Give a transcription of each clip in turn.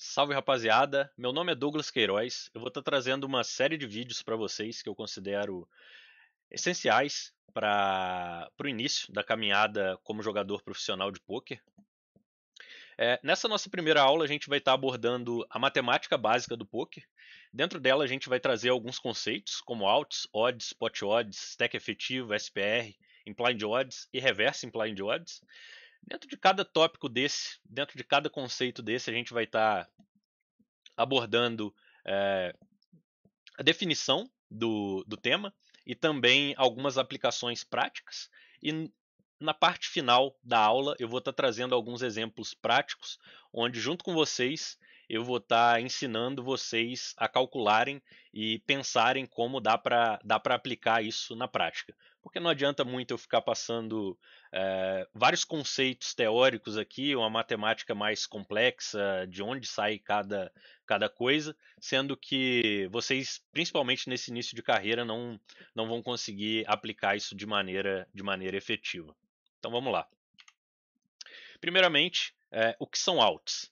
Salve rapaziada, meu nome é Douglas Queiroz. Eu vou estar trazendo uma série de vídeos para vocês que eu considero essenciais para o início da caminhada como jogador profissional de pôquer. Nessa nossa primeira aula, a gente vai estar abordando a matemática básica do pôquer. Dentro dela, a gente vai trazer alguns conceitos, como alts, odds, pot odds, stack efetivo, SPR, implied odds e reverse implied odds. Dentro de cada tópico desse, dentro de cada conceito desse, a gente vai estar abordando é, a definição do tema e também algumas aplicações práticas. E na parte final da aula eu vou estar trazendo alguns exemplos práticos, onde junto com vocês eu vou estar ensinando vocês a calcularem e pensarem como dá para aplicar isso na prática. Porque não adianta muito eu ficar passando vários conceitos teóricos aqui, uma matemática mais complexa, de onde sai cada coisa, sendo que vocês, principalmente nesse início de carreira, não vão conseguir aplicar isso de maneira efetiva. Então vamos lá. Primeiramente, o que são alts?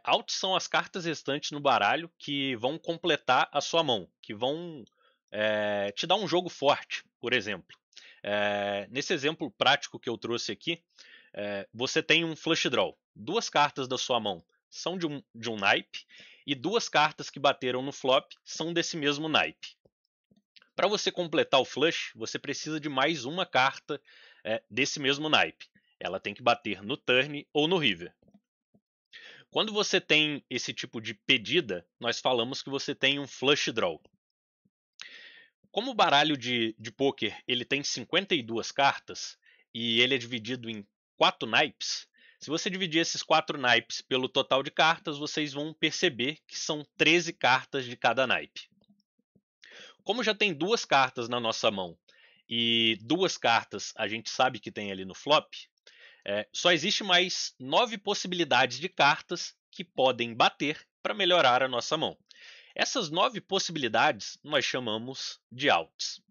Alts são as cartas restantes no baralho que vão completar a sua mão, que vão te dar um jogo forte, por exemplo. Nesse exemplo prático que eu trouxe aqui, você tem um flush draw. Duas cartas da sua mão são de um naipe e duas cartas que bateram no flop são desse mesmo naipe. Para você completar o flush, você precisa de mais uma carta desse mesmo naipe. Ela tem que bater no turn ou no river. Quando você tem esse tipo de pedida, nós falamos que você tem um flush draw. Como o baralho de poker ele tem 52 cartas e ele é dividido em 4 naipes, se você dividir esses 4 naipes pelo total de cartas, vocês vão perceber que são 13 cartas de cada naipe. Como já tem duas cartas na nossa mão e duas cartas a gente sabe que tem ali no flop, só existe mais 9 possibilidades de cartas que podem bater para melhorar a nossa mão. Essas 9 possibilidades nós chamamos de outs.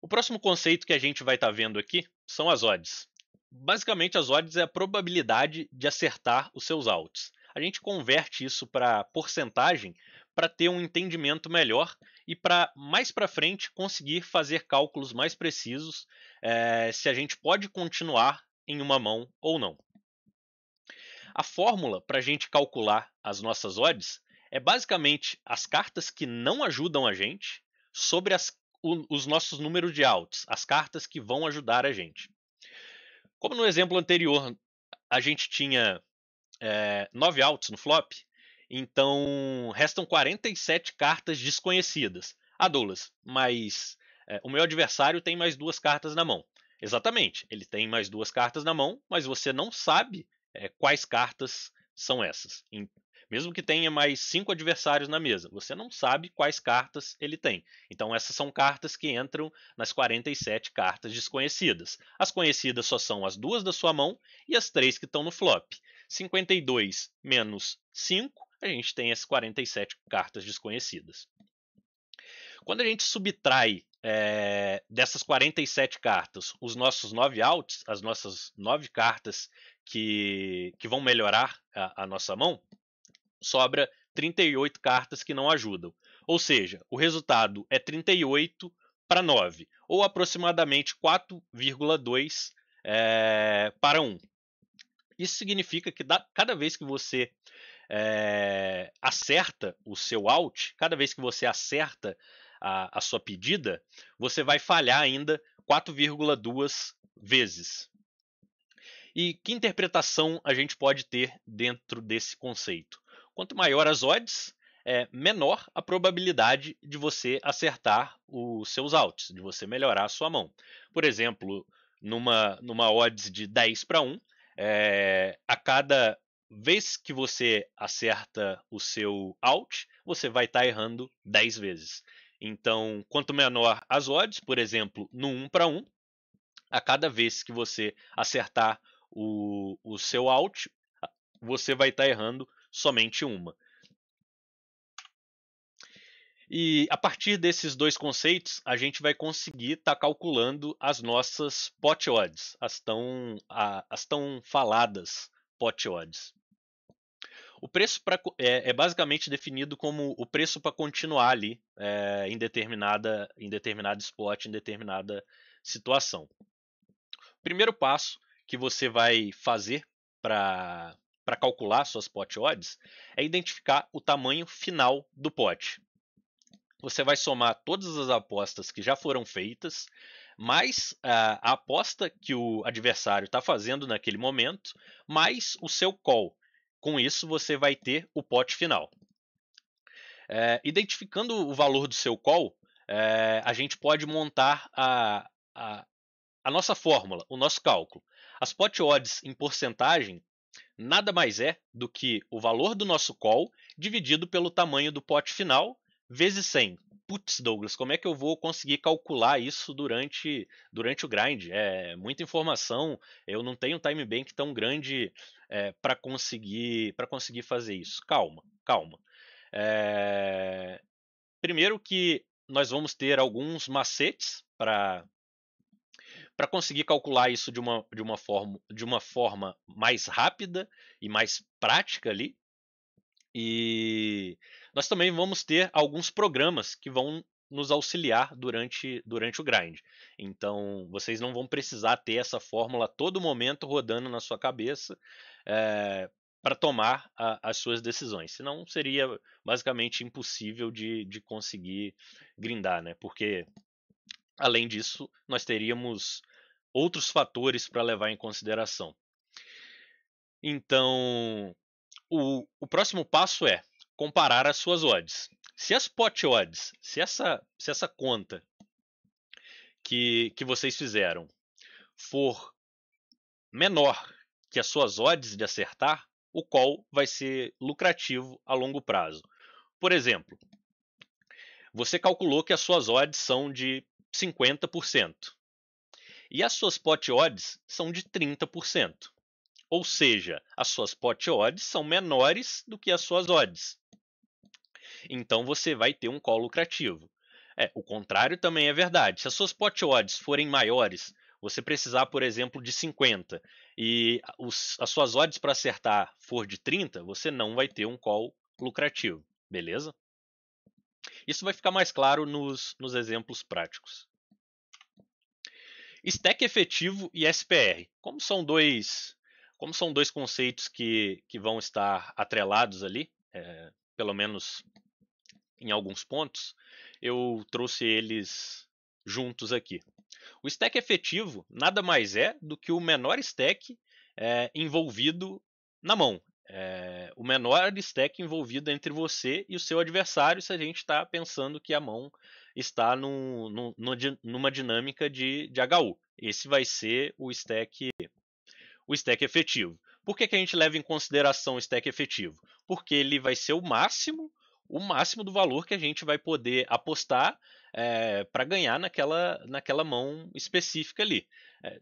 O próximo conceito que a gente vai estar vendo aqui são as odds. Basicamente, as odds é a probabilidade de acertar os seus outs. A gente converte isso para porcentagem para ter um entendimento melhor e para mais para frente conseguir fazer cálculos mais precisos se a gente pode continuar em uma mão ou não. A fórmula para a gente calcular as nossas odds é basicamente as cartas que não ajudam a gente sobre os nossos números de outs, as cartas que vão ajudar a gente. Como no exemplo anterior a gente tinha 9 outs no flop, então restam 47 cartas desconhecidas. Douglas, mas o meu adversário tem mais duas cartas na mão. Exatamente, ele tem mais duas cartas na mão, mas você não sabe quais cartas são essas. Mesmo que tenha mais 5 adversários na mesa, você não sabe quais cartas ele tem. Então essas são cartas que entram nas 47 cartas desconhecidas. As conhecidas só são as duas da sua mão e as 3 que estão no flop. 52 menos 5, a gente tem as 47 cartas desconhecidas. Quando a gente subtrai dessas 47 cartas os nossos 9 outs, as nossas 9 cartas que vão melhorar a nossa mão, sobra 38 cartas que não ajudam. Ou seja, o resultado é 38 para 9, ou aproximadamente 4,2 para 1. Isso significa que cada vez que você acerta o seu out, cada vez que você acerta a sua pedida, você vai falhar ainda 4,2 vezes. E que interpretação a gente pode ter dentro desse conceito? Quanto maior as odds, menor a probabilidade de você acertar os seus outs, de você melhorar a sua mão. Por exemplo, numa odds de 10 para 1, a cada vez que você acerta o seu out, você vai estar errando 10 vezes. Então, quanto menor as odds, por exemplo, no 1 para 1, a cada vez que você acertar o seu out, você vai estar errando somente uma. E a partir desses dois conceitos, a gente vai conseguir estar calculando as nossas pot odds, as tão faladas pot odds. O preço é basicamente definido como o preço para continuar ali em determinado spot, em determinada situação. O primeiro passo que você vai fazer para calcular suas pot odds é identificar o tamanho final do pote. Você vai somar todas as apostas que já foram feitas, mais a aposta que o adversário está fazendo naquele momento, mais o seu call. Com isso, você vai ter o pote final. Identificando o valor do seu call, a gente pode montar a nossa fórmula, o nosso cálculo. As pot odds em porcentagem nada mais é do que o valor do nosso call dividido pelo tamanho do pote final vezes 100. Putz, Douglas, como é que eu vou conseguir calcular isso durante o grind? É muita informação, eu não tenho um time bank tão grande para conseguir fazer isso. Calma, calma. Primeiro que nós vamos ter alguns macetes para conseguir calcular isso de uma forma mais rápida e mais prática ali. E nós também vamos ter alguns programas que vão nos auxiliar durante o grind. Então, vocês não vão precisar ter essa fórmula a todo momento rodando na sua cabeça para tomar as suas decisões. Senão, seria basicamente impossível de conseguir grindar, né? Porque, além disso, nós teríamos outros fatores para levar em consideração. Então, o próximo passo é comparar as suas odds. Se as pot odds, se essa conta que vocês fizeram for menor que as suas odds de acertar, o call vai ser lucrativo a longo prazo. Por exemplo, você calculou que as suas odds são de 50% e as suas pot odds são de 30%. Ou seja, as suas pot odds são menores do que as suas odds. Então você vai ter um call lucrativo. O contrário também é verdade. Se as suas pot odds forem maiores, você precisar, por exemplo, de 50 e as suas odds para acertar for de 30, você não vai ter um call lucrativo, beleza? Isso vai ficar mais claro nos exemplos práticos. Stack efetivo e SPR. Como são dois conceitos que vão estar atrelados ali, pelo menos em alguns pontos, eu trouxe eles juntos aqui. O stack efetivo nada mais é do que o menor stack envolvido na mão. O menor stack envolvido entre você e o seu adversário, se a gente está pensando que a mão está numa dinâmica de HU. Esse vai ser o stack efetivo. Por que a gente leva em consideração o stack efetivo? Porque ele vai ser o máximo do valor que a gente vai poder apostar para ganhar naquela mão específica ali.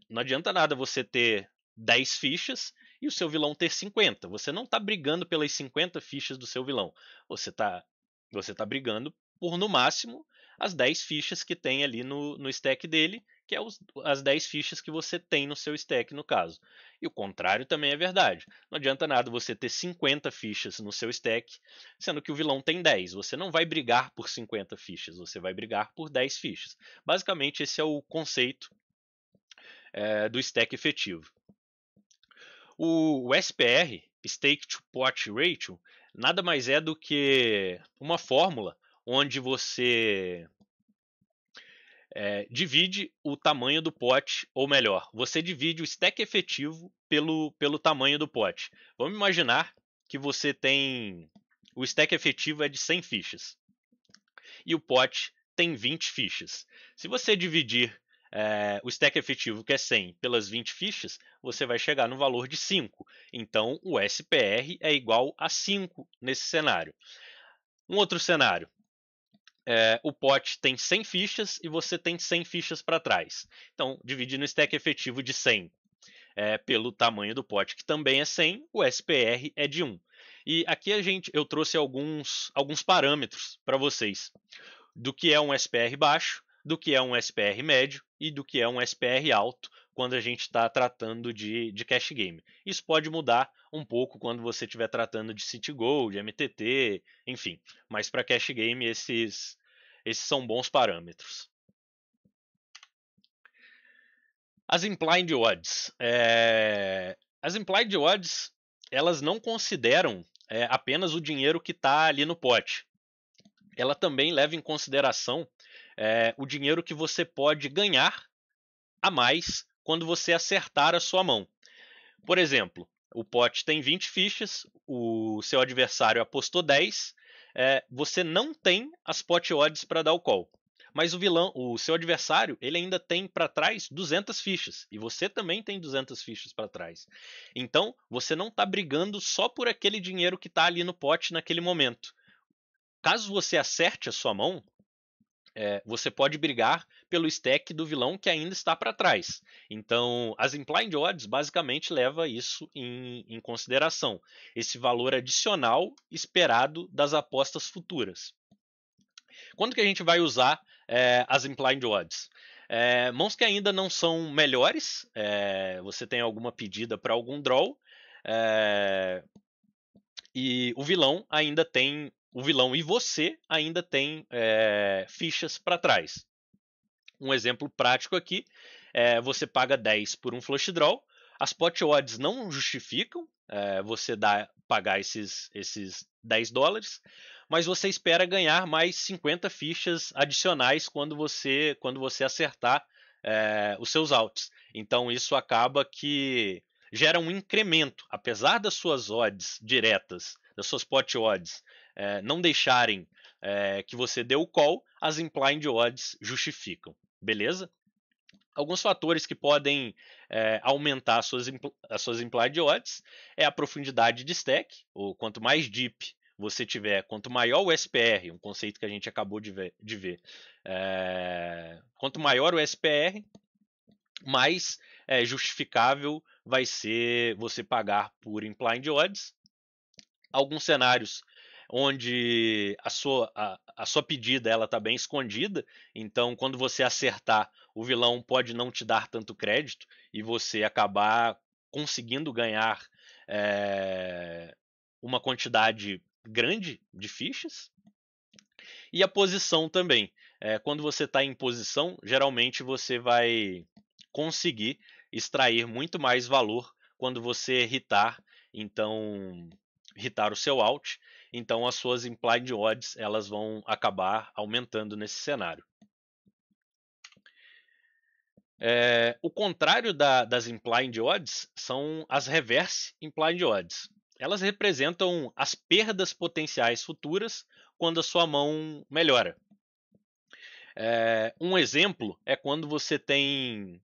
Não adianta nada você ter 10 fichas e o seu vilão ter 50. Você não está brigando pelas 50 fichas do seu vilão. Você está brigando por, no máximo, as 10 fichas que tem ali no stack dele, que é as 10 fichas que você tem no seu stack, no caso. E o contrário também é verdade. Não adianta nada você ter 50 fichas no seu stack, sendo que o vilão tem 10. Você não vai brigar por 50 fichas, você vai brigar por 10 fichas. Basicamente, esse é o conceito do stack efetivo. O SPR, Stake to Pot Ratio, nada mais é do que uma fórmula onde você divide o tamanho do pote, ou melhor, você divide o stack efetivo pelo tamanho do pote. Vamos imaginar que você tem o stack efetivo é de 100 fichas e o pote tem 20 fichas. Se você dividir o stack efetivo, que é 100, pelas 20 fichas, você vai chegar no valor de 5. Então, o SPR é igual a 5 nesse cenário. Um outro cenário, o pote tem 100 fichas e você tem 100 fichas para trás. Então, dividindo o stack efetivo de 100 pelo tamanho do pote, que também é 100, o SPR é de 1. E aqui eu trouxe alguns parâmetros para vocês do que é um SPR baixo, do que é um SPR médio e do que é um SPR alto quando a gente está tratando de cash game. Isso pode mudar um pouco quando você estiver tratando de City Gold, MTT, enfim. Mas para cash game esses são bons parâmetros. As implied odds. As implied odds, elas não consideram apenas o dinheiro que está ali no pote. Ela também leva em consideração o dinheiro que você pode ganhar a mais quando você acertar a sua mão. Por exemplo, o pote tem 20 fichas, o seu adversário apostou 10, você não tem as pot odds para dar o call. Mas o seu adversário, ele ainda tem para trás 200 fichas. E você também tem 200 fichas para trás. Então, você não está brigando só por aquele dinheiro que está ali no pote naquele momento. Caso você acerte a sua mão, você pode brigar pelo stack do vilão que ainda está para trás. Então, as implied odds basicamente leva isso em consideração. Esse valor adicional esperado das apostas futuras. Quando que a gente vai usar as implied odds? Mãos que ainda não são melhores, você tem alguma pedida para algum draw, e o vilão ainda tem, o vilão e você ainda tem fichas para trás. Um exemplo prático aqui, você paga 10 por um flush draw, as pot odds não justificam você pagar esses $10, mas você espera ganhar mais 50 fichas adicionais quando você acertar os seus outs. Então isso acaba que gera um incremento, apesar das suas odds diretas, das suas pot odds, não deixarem que você dê o call, as implied odds justificam, beleza? Alguns fatores que podem aumentar as suas implied odds é a profundidade de stack, ou quanto mais deep você tiver, quanto maior o SPR, um conceito que a gente acabou de ver, quanto maior o SPR, mais justificável vai ser você pagar por implied odds. Alguns cenários onde a sua pedida ela está bem escondida, então quando você acertar, o vilão pode não te dar tanto crédito e você acabar conseguindo ganhar uma quantidade grande de fichas. E a posição também. Quando você está em posição, geralmente você vai conseguir extrair muito mais valor quando você hitar, então hitar o seu out, então as suas implied odds elas vão acabar aumentando nesse cenário. O contrário das implied odds são as reverse implied odds. Elas representam as perdas potenciais futuras quando a sua mão melhora. Um exemplo é quando você tem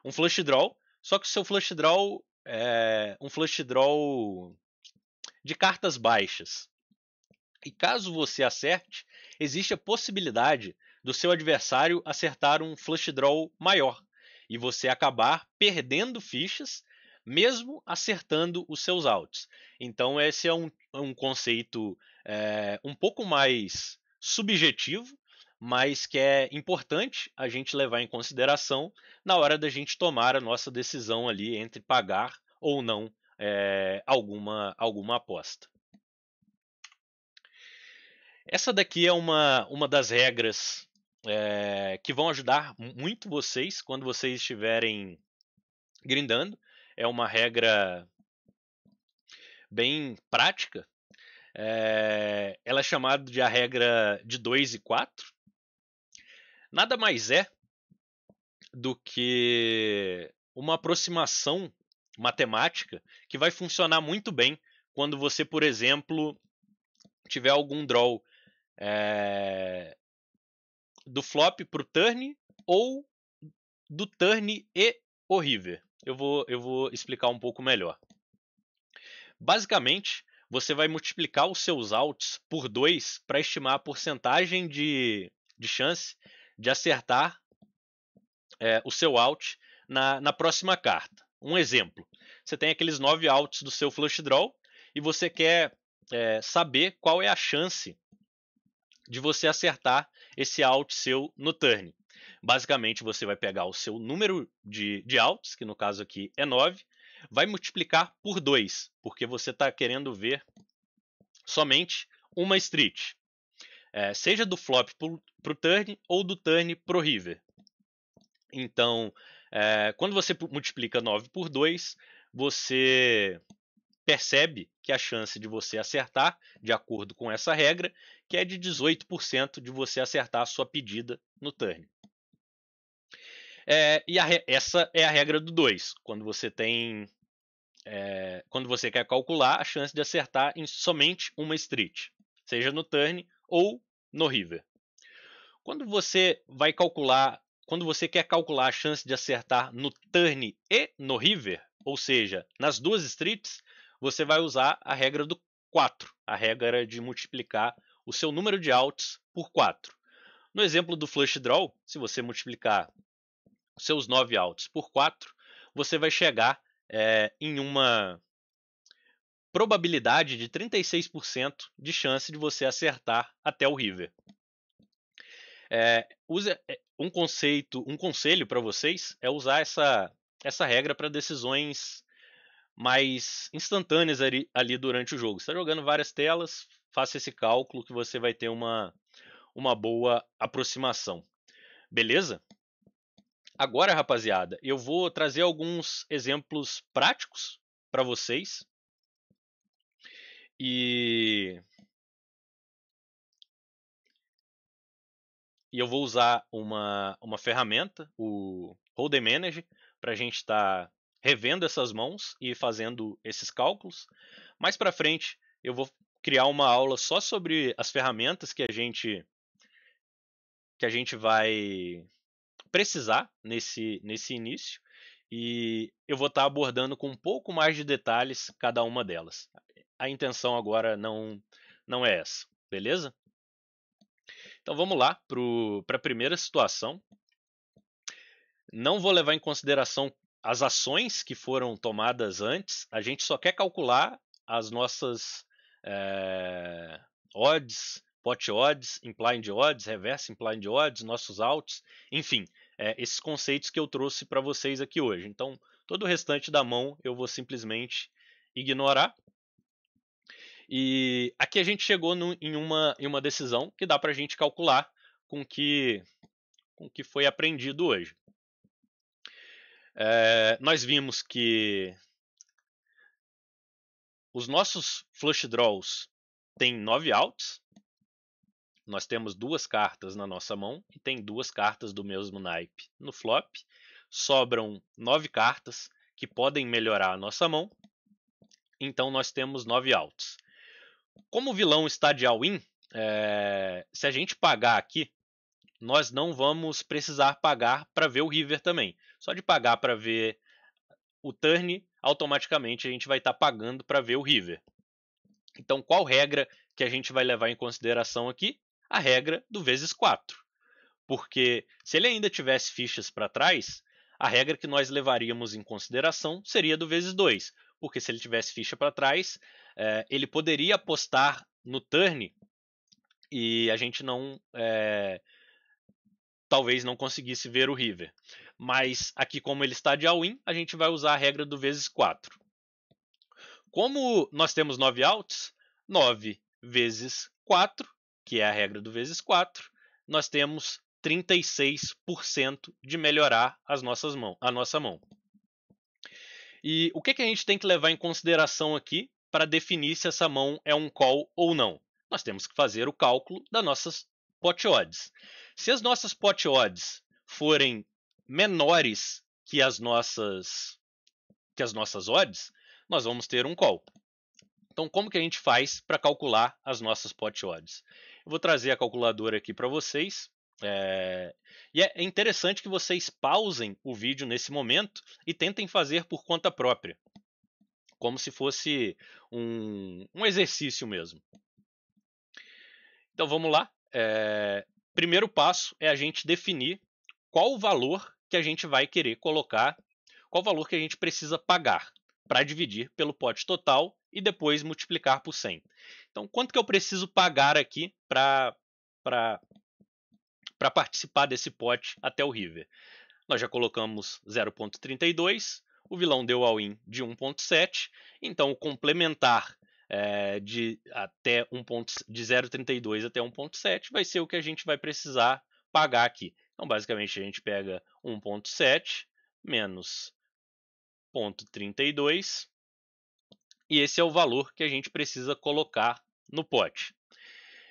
um flush draw, só que o seu flush draw é um flush draw de cartas baixas. E caso você acerte, existe a possibilidade do seu adversário acertar um flush draw maior e você acabar perdendo fichas mesmo acertando os seus outs. Então esse é um conceito um pouco mais subjetivo, mas que é importante a gente levar em consideração na hora da gente tomar a nossa decisão ali entre pagar ou não alguma aposta. Essa daqui é uma das regras que vão ajudar muito vocês quando vocês estiverem grindando. É uma regra bem prática. Ela é chamada de a regra de 2 e 4. Nada mais é do que uma aproximação matemática que vai funcionar muito bem quando você, por exemplo, tiver algum draw do flop para o turn ou do turn e o river. Eu vou explicar um pouco melhor. Basicamente, você vai multiplicar os seus outs por 2 para estimar a porcentagem de chance de acertar o seu out na próxima carta. Um exemplo, você tem aqueles 9 outs do seu flush draw e você quer saber qual é a chance de você acertar esse alt seu no turn. Basicamente, você vai pegar o seu número de alts, que no caso aqui é 9, vai multiplicar por 2, porque você está querendo ver somente uma street, seja do flop para o turn ou do turn para o river. Então, quando você multiplica 9 por 2, você percebe que a chance de você acertar, de acordo com essa regra, que é de 18% de você acertar a sua pedida no turn. Essa é a regra do 2, quando você quer calcular a chance de acertar em somente uma street, seja no turn ou no river. Quando você quer calcular a chance de acertar no turn e no river, ou seja, nas duas streets, você vai usar a regra do 4, a regra de multiplicar o seu número de outs por 4. No exemplo do flush draw, se você multiplicar seus 9 outs por 4, você vai chegar em uma probabilidade de 36% de chance de você acertar até o river. Um conselho para vocês é usar essa regra para decisões mais instantâneas ali durante o jogo. Você está jogando várias telas, faça esse cálculo que você vai ter uma boa aproximação. Beleza? Agora, rapaziada, eu vou trazer alguns exemplos práticos para vocês. E eu vou usar uma ferramenta, o Hold'em Manager, para a gente estar revendo essas mãos e fazendo esses cálculos. Mais para frente, eu vou criar uma aula só sobre as ferramentas que a gente vai precisar nesse início, e eu vou estar abordando com um pouco mais de detalhes cada uma delas. A intenção agora não é essa, beleza? Então vamos lá para a primeira situação. Não vou levar em consideração as ações que foram tomadas antes, a gente só quer calcular as nossas odds, pot odds, implied odds, reverse implied odds, nossos outs, enfim, esses conceitos que eu trouxe para vocês aqui hoje. Então, todo o restante da mão eu vou simplesmente ignorar. E aqui a gente chegou em uma decisão que dá para a gente calcular com o que foi aprendido hoje. Nós vimos que os nossos flush draws têm 9 outs. Nós temos 2 cartas na nossa mão e tem 2 cartas do mesmo naipe no flop. Sobram 9 cartas que podem melhorar a nossa mão. Então nós temos 9 outs. Como o vilão está de all-in, se a gente pagar aqui, nós não vamos precisar pagar para ver o river também. Só de pagar para ver o turn, automaticamente a gente vai estar pagando para ver o river. Então, qual regra que a gente vai levar em consideração aqui? A regra do vezes 4. Porque se ele ainda tivesse fichas para trás, a regra que nós levaríamos em consideração seria do vezes 2. Porque se ele tivesse ficha para trás, ele poderia apostar no turn e a gente talvez não conseguisse ver o river. Mas aqui, como ele está de all-in, a gente vai usar a regra do vezes 4. Como nós temos 9 outs, 9 vezes 4, que é a regra do vezes 4, nós temos 36% de melhorar a nossa mão. E o que a gente tem que levar em consideração aqui para definir se essa mão é um call ou não? Nós temos que fazer o cálculo das nossas pot odds. Se as nossas pot odds forem menores que as nossas odds, nós vamos ter um call. Então, como que a gente faz para calcular as nossas pot odds? Eu vou trazer a calculadora aqui para vocês. E é interessante que vocês pausem o vídeo nesse momento e tentem fazer por conta própria, como se fosse um exercício mesmo. Então vamos lá. Primeiro passo é a gente definir qual o valor que a gente vai querer colocar, qual o valor que a gente precisa pagar para dividir pelo pote total e depois multiplicar por 100. Então, quanto que eu preciso pagar aqui para para participar desse pote até o river. Nós já colocamos 0,32, o vilão deu all-in de 1,7, então o complementar de 0,32 até 1,7 vai ser o que a gente vai precisar pagar aqui. Então, basicamente, a gente pega 1,7 menos 0,32 e esse é o valor que a gente precisa colocar no pote.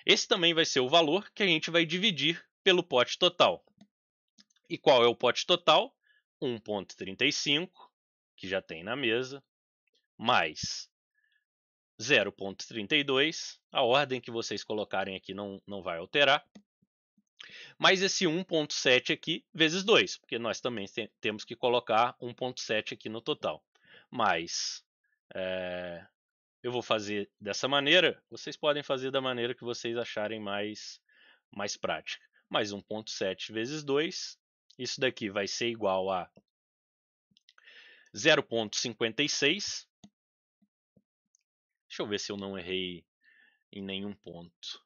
Esse também vai ser o valor que a gente vai dividir pelo pote total. E qual é o pote total? 1,35, que já tem na mesa, mais 0,32. A ordem que vocês colocarem aqui não vai alterar. Mais esse 1,7 aqui, vezes 2, porque nós também temos que colocar 1,7 aqui no total. Mais, eu vou fazer dessa maneira, vocês podem fazer da maneira que vocês acharem mais prática. Mais 1,7 vezes 2, isso daqui vai ser igual a 0,56. Deixa eu ver se eu não errei em nenhum ponto.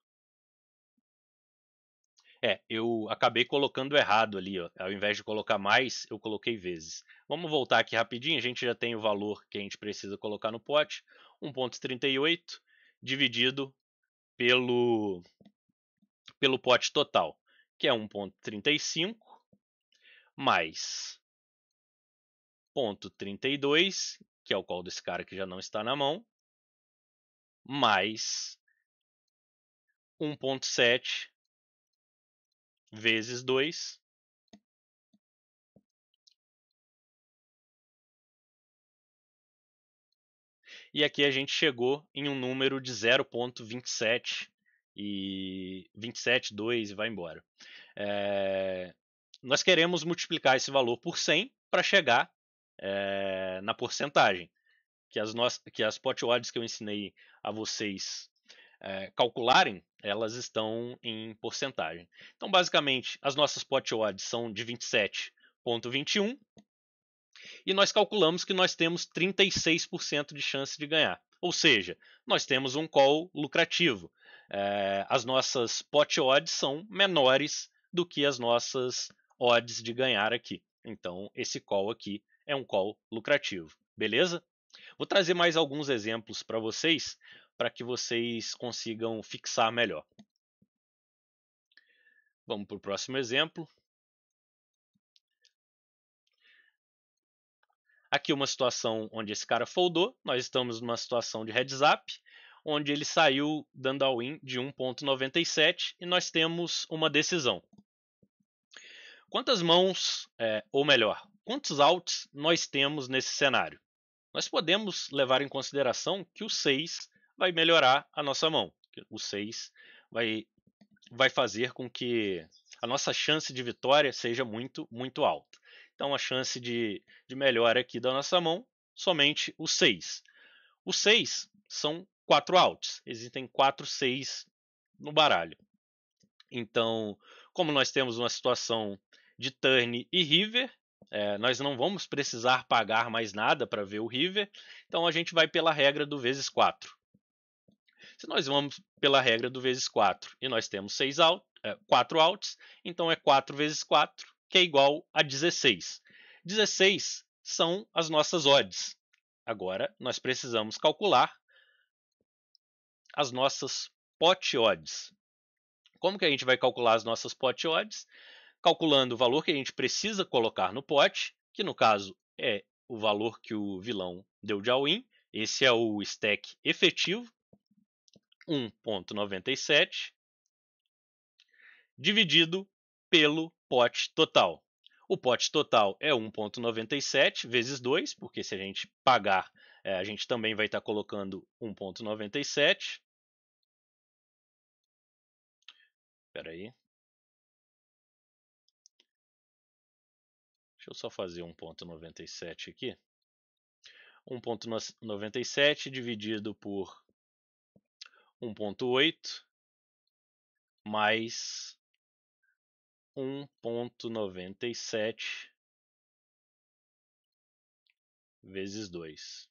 Eu acabei colocando errado ali, ó. Ao invés de colocar mais, eu coloquei vezes. Vamos voltar aqui rapidinho, a gente já tem o valor que a gente precisa colocar no pote. 1,38 dividido pelo pote total, que é 1,35 mais 0,32, que é o call desse cara que já não está na mão, mais 1,7 vezes 2. E aqui a gente chegou em um número de 0,27 e 27,2 e vai embora. Nós queremos multiplicar esse valor por 100 para chegar na porcentagem. Que as pot odds que eu ensinei a vocês calcularem, elas estão em porcentagem. Então, basicamente, as nossas pot odds são de 27,21 e nós calculamos que nós temos 36% de chance de ganhar. Ou seja, nós temos um call lucrativo. As nossas pot odds são menores do que as nossas odds de ganhar aqui. Então, esse call aqui é um call lucrativo. Beleza? Vou trazer mais alguns exemplos para vocês, para que vocês consigam fixar melhor. Vamos para o próximo exemplo. Aqui uma situação onde esse cara foldou. Nós estamos numa situação de heads up, onde ele saiu dando all-in de 1,97 e nós temos uma decisão. Quantas mãos, ou melhor, quantos outs nós temos nesse cenário? Nós podemos levar em consideração que o 6 vai melhorar a nossa mão. O 6 vai fazer com que a nossa chance de vitória seja muito, muito alta. Então a chance de melhora aqui da nossa mão, somente o 6. O 6 são 4 outs. Existem 4 6 no baralho. Então, como nós temos uma situação de turn e river, nós não vamos precisar pagar mais nada para ver o river. Então a gente vai pela regra do vezes 4. Se nós vamos pela regra do vezes 4 e nós temos 4 outs, então é 4 vezes 4, que é igual a 16. 16 são as nossas odds. Agora, nós precisamos calcular as nossas pot odds. Como que a gente vai calcular as nossas pot odds? Calculando o valor que a gente precisa colocar no pote, que no caso é o valor que o vilão deu de all-in. Esse é o stack efetivo, 1,97, dividido pelo pote total. O pote total é 1,97 vezes 2, porque se a gente pagar, a gente também vai estar colocando 1,97. Espera aí. Deixa eu só fazer 1,97 aqui. 1,97 dividido por 1,8 mais 1,97 vezes 2.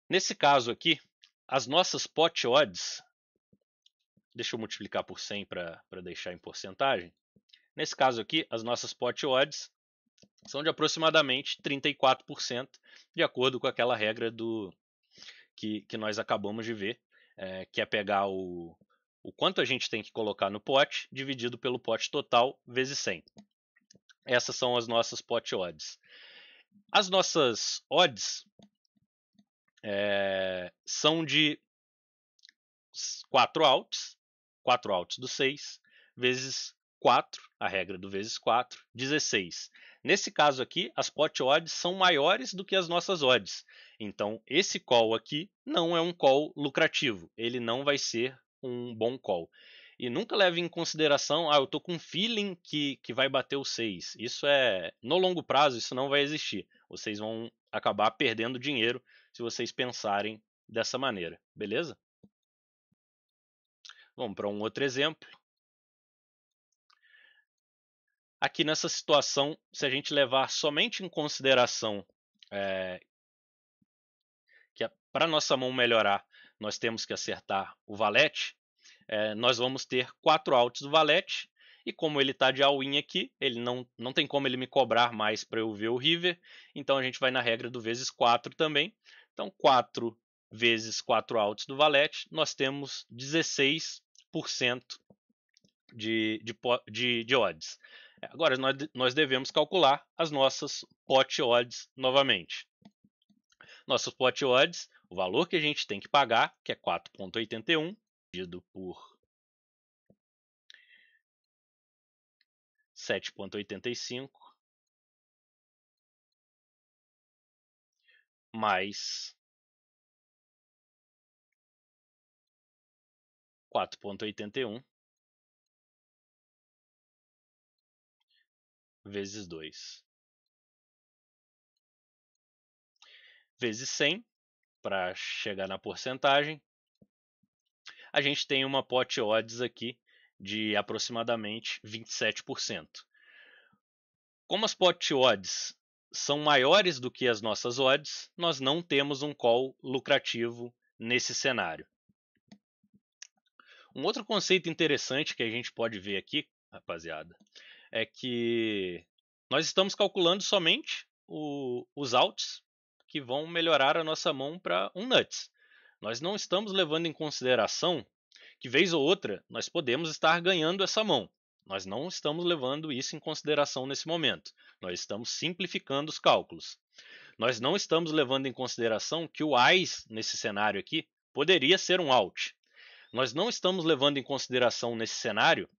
Nesse caso aqui, as nossas pot odds deixa eu multiplicar por 100 para deixar em porcentagem. Nesse caso aqui, as nossas pot odds são de aproximadamente 34%, de acordo com aquela regra que nós acabamos de ver, que é pegar o quanto a gente tem que colocar no pote, dividido pelo pote total, vezes 100. Essas são as nossas pot odds. As nossas odds são de 4 outs do 6, vezes 4, a regra do vezes 4, 16. Nesse caso aqui, as pot odds são maiores do que as nossas odds. Então, esse call aqui não é um call lucrativo. Ele não vai ser um bom call. E nunca leve em consideração, eu estou com um feeling que vai bater o 6. Isso no longo prazo, isso não vai existir. Vocês vão acabar perdendo dinheiro se vocês pensarem dessa maneira, beleza? Vamos para um outro exemplo. Aqui nessa situação, se a gente levar somente em consideração que para nossa mão melhorar, nós temos que acertar o valete, nós vamos ter 4 outs do valete, e como ele está de all-in aqui, ele não tem como ele me cobrar mais para eu ver o river, então a gente vai na regra do vezes 4 também. Então 4 vezes 4 outs do valete, nós temos 16% de odds. Agora nós devemos calcular as nossas pot odds novamente. Nossas pot odds, o valor que a gente tem que pagar, que é 4,81, dividido por 7,85, mais 4,81 vezes 2, vezes 100, para chegar na porcentagem. A gente tem uma pot odds aqui de aproximadamente 27%. Como as pot odds são maiores do que as nossas odds, nós não temos um call lucrativo nesse cenário. Um outro conceito interessante que a gente pode ver aqui, rapaziada, é que nós estamos calculando somente os outs que vão melhorar a nossa mão para um nuts. Nós não estamos levando em consideração que, vez ou outra, nós podemos estar ganhando essa mão. Nós não estamos levando isso em consideração nesse momento. Nós estamos simplificando os cálculos. Nós não estamos levando em consideração que o AIS, nesse cenário aqui, poderia ser um out. Nós não estamos levando em consideração nesse cenário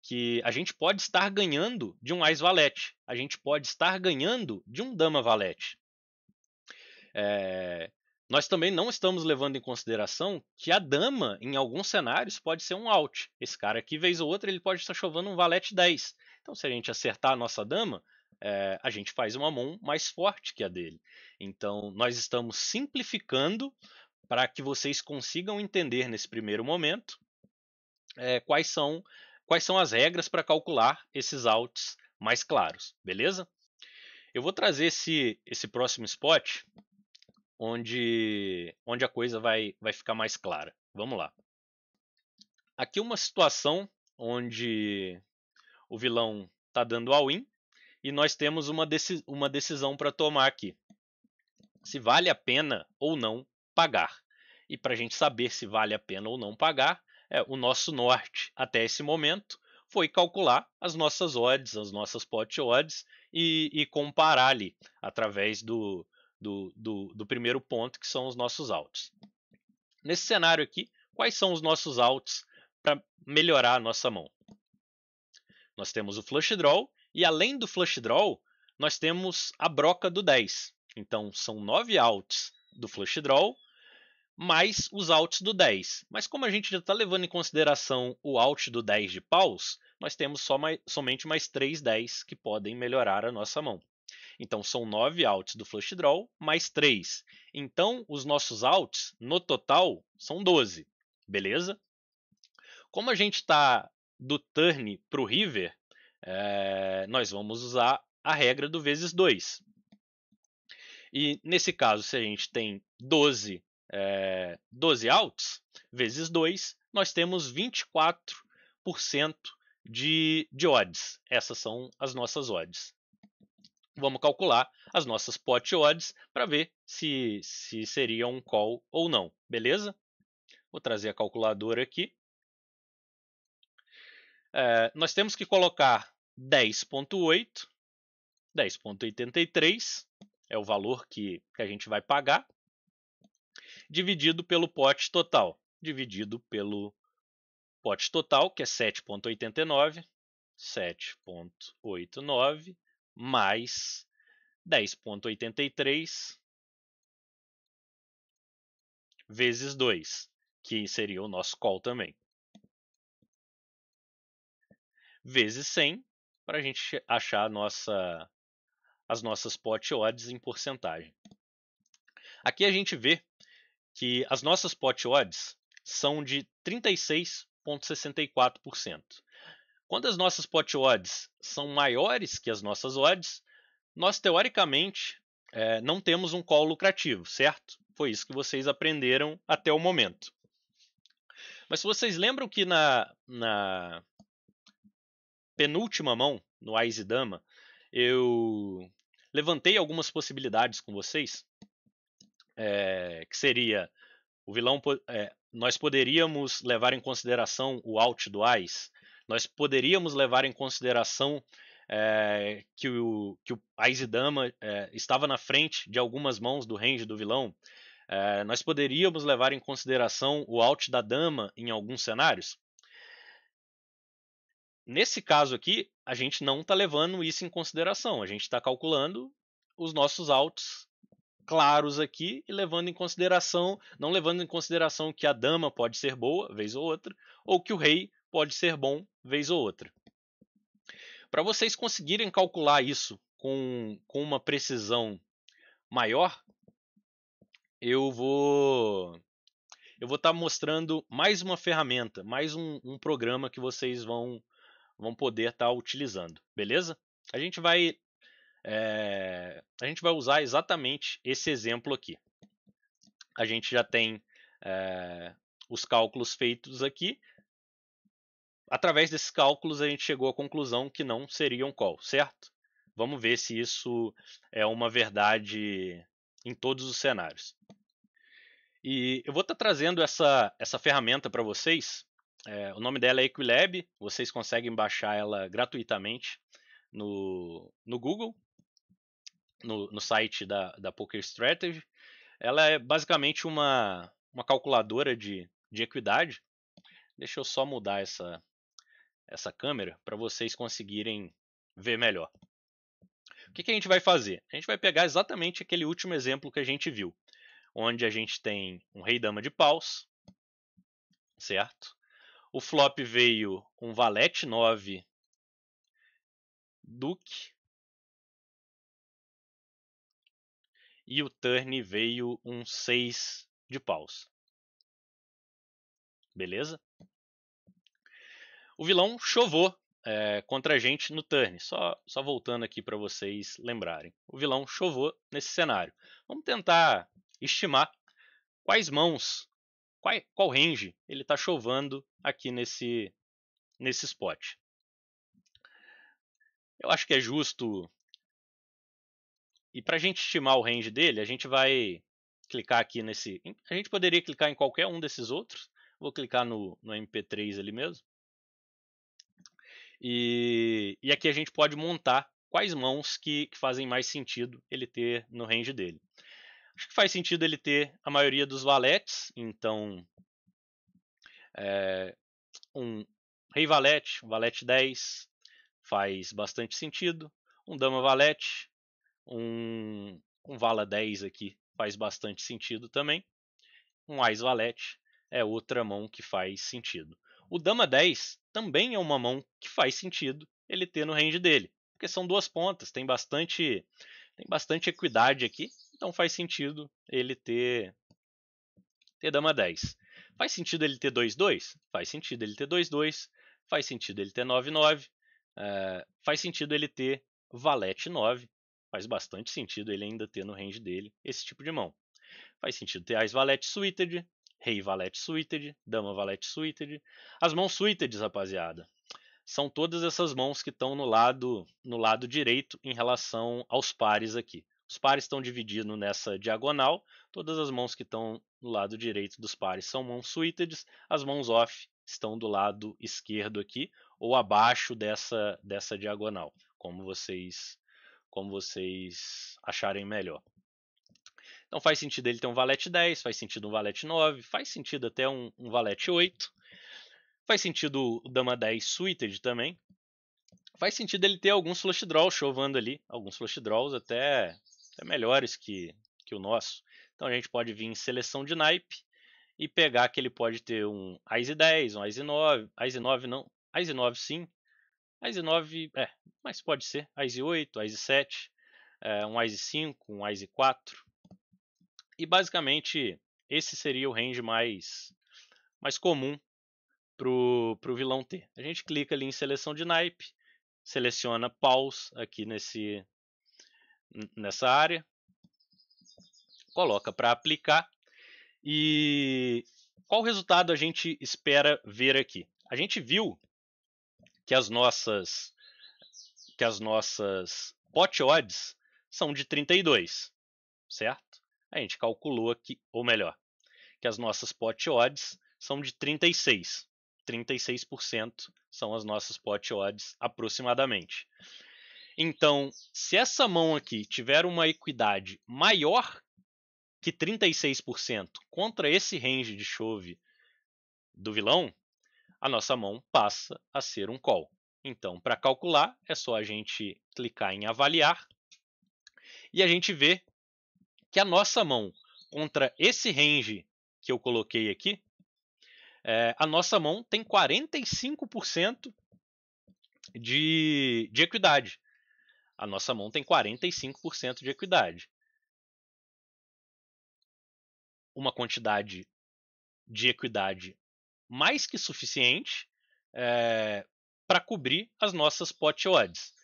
que a gente pode estar ganhando de um AIS valete. A gente pode estar ganhando de um dama valete. Nós também não estamos levando em consideração que a dama, em alguns cenários, pode ser um out. Esse cara aqui, vez ou outra, ele pode estar chovendo um valete 10. Então, se a gente acertar a nossa dama, a gente faz uma mão mais forte que a dele. Então, nós estamos simplificando para que vocês consigam entender nesse primeiro momento quais são as regras para calcular esses outs mais claros, beleza? Eu vou trazer esse próximo spot onde a coisa vai ficar mais clara. Vamos lá. Aqui uma situação onde o vilão está dando all-in e nós temos uma decisão para tomar aqui. Se vale a pena ou não pagar. E para a gente saber se vale a pena ou não pagar, o nosso norte até esse momento foi calcular as nossas odds, as nossas pot odds e comparar ali através do primeiro ponto, que são os nossos outs. Nesse cenário aqui, quais são os nossos outs para melhorar a nossa mão? Nós temos o flush draw e, além do flush draw, nós temos a broca do 10. Então, são 9 outs do flush draw mais os outs do 10. Mas como a gente já está levando em consideração o out do 10 de paus, nós temos somente mais 3 10 que podem melhorar a nossa mão. Então, são 9 outs do flush draw mais 3. Então, os nossos outs, no total, são 12. Beleza? Como a gente está do turn para o river, nós vamos usar a regra do vezes 2. E, nesse caso, se a gente tem 12 outs, vezes 2, nós temos 24% de odds. Essas são as nossas odds. Vamos calcular as nossas pot odds para ver se seria um call ou não, beleza? Vou trazer a calculadora aqui. Nós temos que colocar 10,8, 10,83 é o valor que a gente vai pagar, dividido pelo pote total, dividido pelo pote total, que é 7,89, 7,89 mais 10,83 vezes 2, que seria o nosso call também, vezes 100, para a gente achar as nossas pot odds em porcentagem. Aqui a gente vê que as nossas pot odds são de 36,64%. Quando as nossas pot odds são maiores que as nossas odds, nós teoricamente não temos um call lucrativo, certo? Foi isso que vocês aprenderam até o momento. Mas se vocês lembram que na penúltima mão, no Ás e Dama, eu levantei algumas possibilidades com vocês, que seria o vilão, nós poderíamos levar em consideração o out do Ás, nós poderíamos levar em consideração que o Ás e Dama estava na frente de algumas mãos do range do vilão, nós poderíamos levar em consideração o out da dama em alguns cenários. Nesse caso aqui, a gente não está levando isso em consideração, a gente está calculando os nossos outs claros aqui e levando em consideração, não levando em consideração que a dama pode ser boa, vez ou outra, ou que o rei pode ser bom, vez ou outra. Para vocês conseguirem calcular isso com uma precisão maior, eu vou estar mostrando mais uma ferramenta, mais um programa que vocês vão poder estar utilizando, beleza? A gente vai usar exatamente esse exemplo aqui. A gente já tem os cálculos feitos aqui. Através desses cálculos, a gente chegou à conclusão que não seria um call, certo? Vamos ver se isso é uma verdade em todos os cenários. E eu vou estar trazendo essa ferramenta para vocês. O nome dela é Equilab. Vocês conseguem baixar ela gratuitamente no Google, no site da Poker Strategy. Ela é basicamente uma calculadora de equidade. Deixa eu só mudar essa câmera para vocês conseguirem ver melhor. O que a gente vai fazer? A gente vai pegar exatamente aquele último exemplo que a gente viu, onde a gente tem um rei-dama de paus, certo? O flop veio um valete 9, duque, e o turn veio um 6 de paus. Beleza? O vilão chovou contra a gente no turn. Só voltando aqui para vocês lembrarem. O vilão chovou nesse cenário. Vamos tentar estimar quais mãos, qual range ele está chovando aqui nesse spot. Eu acho que é justo. E para a gente estimar o range dele, a gente vai clicar aqui nesse. A gente poderia clicar em qualquer um desses outros. Vou clicar no MP3 ali mesmo. E aqui a gente pode montar quais mãos que fazem mais sentido ele ter no range dele. Acho que faz sentido ele ter a maioria dos valetes, então um rei valete, um valete 10 faz bastante sentido, um dama valete, um vala 10 aqui faz bastante sentido também, um ás valete é outra mão que faz sentido. O dama 10 também é uma mão que faz sentido ele ter no range dele, porque são duas pontas, tem bastante equidade aqui, então faz sentido ele ter dama 10. Faz sentido ele ter 2-2? Faz sentido ele ter 2-2, faz sentido ele ter 9-9, faz sentido ele ter valete 9, faz bastante sentido ele ainda ter no range dele esse tipo de mão. Faz sentido ter ás valete suited, rei valete suited, dama valete suited. As mãos suited, rapaziada, são todas essas mãos que estão no lado direito em relação aos pares aqui. Os pares estão divididos nessa diagonal, todas as mãos que estão no lado direito dos pares são mãos suited, as mãos off estão do lado esquerdo aqui, ou abaixo dessa diagonal, como vocês acharem melhor. Então faz sentido ele ter um valete 10, faz sentido um valete 9, faz sentido até um valete 8. Faz sentido o dama 10 suited também. Faz sentido ele ter alguns flush draws chovando ali, alguns flush draws até melhores que o nosso. Então a gente pode vir em seleção de naipe e pegar que ele pode ter um Ace 10, um Ace 9, Ace 9 não, Ace 9 sim, Ace 9 mas pode ser Ace 8, Ace 7, um Ace 5, um Ace 4. E basicamente esse seria o range mais comum pro vilão ter. A gente clica ali em seleção de naipe, seleciona paus aqui nessa área, coloca para aplicar e qual resultado a gente espera ver aqui? A gente viu que as nossas pot odds são de 32, certo? A gente calculou aqui, ou melhor, que as nossas pot odds são de 36. 36% são as nossas pot odds aproximadamente. Então, se essa mão aqui tiver uma equidade maior que 36% contra esse range de chove do vilão, a nossa mão passa a ser um call. Então, para calcular, é só a gente clicar em avaliar e a gente vê que a nossa mão contra esse range que eu coloquei aqui, a nossa mão tem 45% de equidade. A nossa mão tem 45% de equidade. Uma quantidade de equidade mais que suficiente para cobrir as nossas pot odds.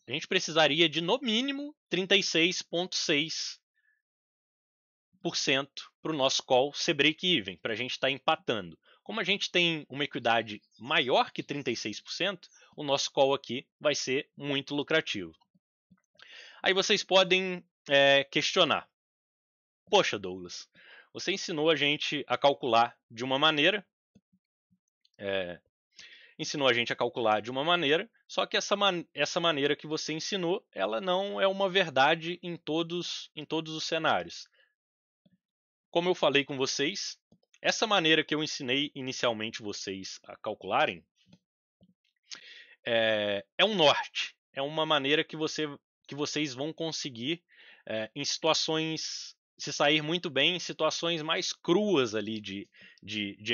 A gente precisaria de, no mínimo, 36,6% para o nosso call ser break-even, para a gente estar empatando. Como a gente tem uma equidade maior que 36%, o nosso call aqui vai ser muito lucrativo. Aí vocês podem questionar. Poxa, Douglas, você ensinou a gente a calcular de uma maneira, só que essa maneira que você ensinou, ela não é uma verdade em todos os cenários. Como eu falei com vocês, essa maneira que eu ensinei inicialmente vocês a calcularem é um norte, é uma maneira que vocês vão conseguir em situações se sair muito bem em situações mais cruas ali de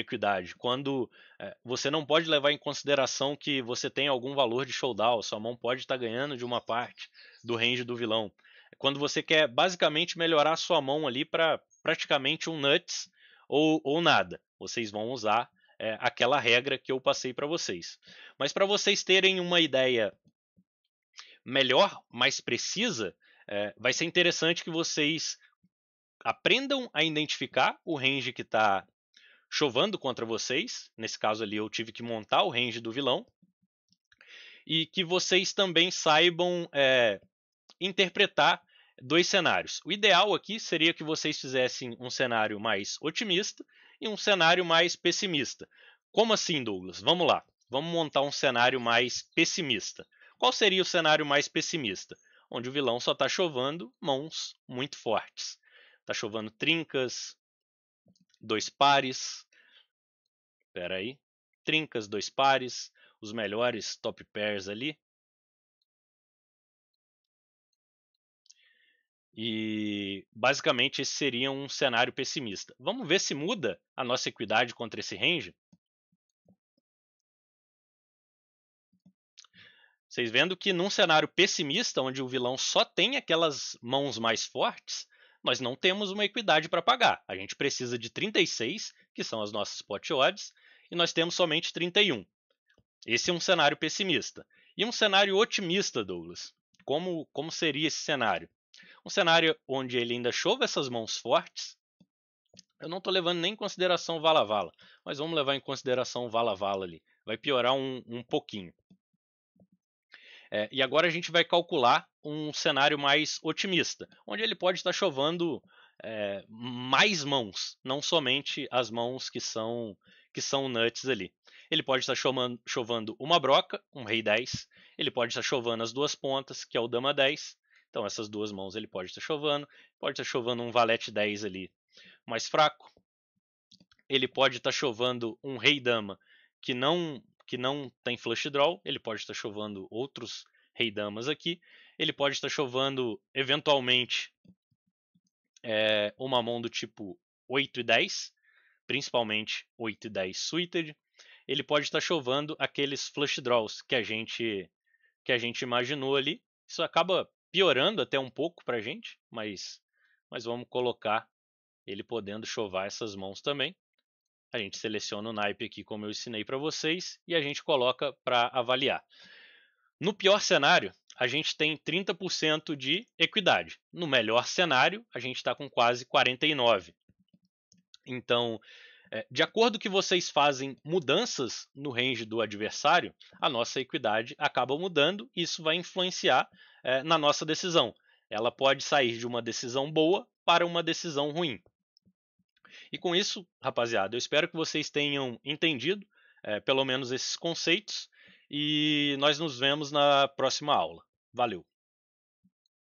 equidade, quando você não pode levar em consideração que você tem algum valor de showdown, sua mão pode estar ganhando de uma parte do range do vilão. Quando você quer basicamente melhorar a sua mão ali para praticamente um nuts ou nada, vocês vão usar aquela regra que eu passei para vocês. Mas para vocês terem uma ideia melhor, mais precisa, vai ser interessante que vocês aprendam a identificar o range que está chovando contra vocês. Nesse caso ali eu tive que montar o range do vilão. E que vocês também saibam interpretar dois cenários. O ideal aqui seria que vocês fizessem um cenário mais otimista e um cenário mais pessimista. Como assim, Douglas? Vamos lá. Vamos montar um cenário mais pessimista. Qual seria o cenário mais pessimista? Onde o vilão só está chovando mãos muito fortes. Está chovendo trincas, dois pares. Espera aí. Trincas, dois pares. Os melhores top pairs ali. E basicamente esse seria um cenário pessimista. Vamos ver se muda a nossa equidade contra esse range. Vocês vendo que num cenário pessimista, onde o vilão só tem aquelas mãos mais fortes, nós não temos uma equidade para pagar. A gente precisa de 36, que são as nossas pot odds, e nós temos somente 31. Esse é um cenário pessimista. E um cenário otimista, Douglas? Como seria esse cenário? Um cenário onde ele ainda chova essas mãos fortes, Eu não estou levando nem em consideração vala-vala, mas vamos levar em consideração vala-vala ali. Vai piorar um pouquinho. E agora a gente vai calcular um cenário mais otimista, onde ele pode estar chovando mais mãos, não somente as mãos que são nuts ali. Ele pode estar chovando uma broca, um rei 10, ele pode estar chovando as duas pontas, que é o dama 10, então essas duas mãos ele pode estar chovando um valete 10 ali mais fraco, ele pode estar chovando um rei dama que não tem flush draw, ele pode estar chovando outros rei damas aqui, ele pode estar chovando eventualmente uma mão do tipo 8 e 10, principalmente 8 e 10 suited. Ele pode estar chovando aqueles flush draws que a gente imaginou ali. Isso acaba piorando até um pouco para a gente, mas vamos colocar ele podendo chovar essas mãos também. A gente seleciona o naipe aqui, como eu ensinei para vocês, e a gente coloca para avaliar. No pior cenário, a gente tem 30% de equidade. No melhor cenário, a gente está com quase 49%. Então, de acordo que vocês fazem mudanças no range do adversário, a nossa equidade acaba mudando e isso vai influenciar na nossa decisão. Ela pode sair de uma decisão boa para uma decisão ruim. E com isso, rapaziada, eu espero que vocês tenham entendido pelo menos esses conceitos e nós nos vemos na próxima aula. Valeu!